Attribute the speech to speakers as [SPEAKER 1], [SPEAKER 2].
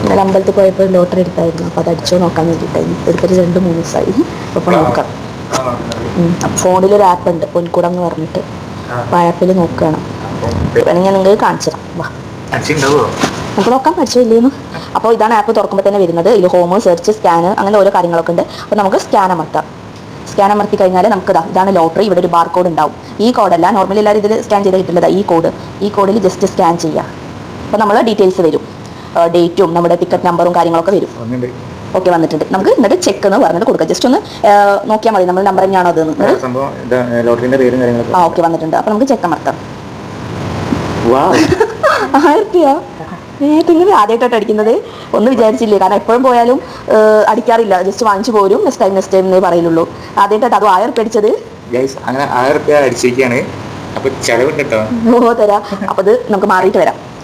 [SPEAKER 1] ഇന്നലെ അമ്പലത്തിൽ പോയപ്പോൾ ലോട്ടറി എടുത്തായിരുന്നു. അപ്പോൾ അത് അടിച്ചോ നോക്കാൻ വേണ്ടിയിട്ടായിരുന്നു. എടുത്തിട്ട് 2-3 ദിവസമായി. അപ്പോൾ നോക്കാം. ഫോണിലൊരു ആപ്പ് ഉണ്ട്, പൊൻകുടം എന്ന് പറഞ്ഞിട്ട്. അപ്പോൾ ആ ആപ്പിൽ നോക്കുകയാണ്. വേണമെങ്കിൽ ഞാൻ നിങ്ങൾക്ക് കാണിച്ചു തരാം. വാ, നമുക്ക് നോക്കാം പഠിച്ചില്ലേന്ന്. അപ്പോൾ ഇതാണ് ആപ്പ്. തുറക്കുമ്പോൾ തന്നെ വരുന്നത്. ഇതിൽ ഹോം, സെർച്ച്, സ്കാന്, അങ്ങനെ ഓരോ കാര്യങ്ങളൊക്കെ ഉണ്ട്. അപ്പോൾ നമുക്ക് സ്കാൻ അമർത്താം. സ്കാൻ അമർത്തി കഴിഞ്ഞാൽ നമുക്ക് ഇതാണ് ലോട്ടറി. ഇവിടെ ഒരു ബാർ കോഡ് ഉണ്ടാവും. ഈ കോഡല്ല, നോർമലി എല്ലാവരും ഇതിൽ സ്കാൻ ചെയ്ത് കിട്ടുന്നത് ഈ കോഡിൽ ജസ്റ്റ് സ്കാൻ ചെയ്യുക. അപ്പോൾ നമ്മൾ ഡീറ്റെയിൽസ് വരും, ഡേറ്റും നമ്മുടെ ടിക്കറ്റ് നമ്പറും കാര്യങ്ങളൊക്കെ വരും. ഓക്കെ, വന്നിട്ടുണ്ട്. നമുക്ക് എന്നിട്ട് ചെക്ക് എന്ന് പറഞ്ഞിട്ട് കൊടുക്കാം. ജസ്റ്റ് ഒന്ന് നോക്കിയാൽ മതി നമ്മൾ നമ്പർ തന്നെയാണോ അത്. ഓക്കെ, വന്നിട്ടുണ്ട്. അപ്പോൾ നമുക്ക് ചെക്ക് അമർത്താം. 1000 രൂപ നിങ്ങൾ ആദ്യമായിട്ടാണ് അടിക്കുന്നത്. ഒന്നും വിചാരിച്ചില്ലേ, കാരണം എപ്പോഴും പോയാലും അടിക്കാറില്ല. ജസ്റ്റ് വാങ്ങിച്ചു പോരും. നെക്സ്റ്റ് ടൈം എന്നേ പറയുള്ളൂ. ആദ്യമായിട്ടാണ് അത് 1000 രൂപ അടിച്ചത്.
[SPEAKER 2] അങ്ങനെ 1000 രൂപ അടിച്ചിരിക്കുകയാണ്. അപ്പോൾ ചെലവുണ്ട് കേട്ടോ.
[SPEAKER 1] തരാം. അപ്പോൾ ഇത് നമുക്ക് മാറിയിട്ട് വരാം.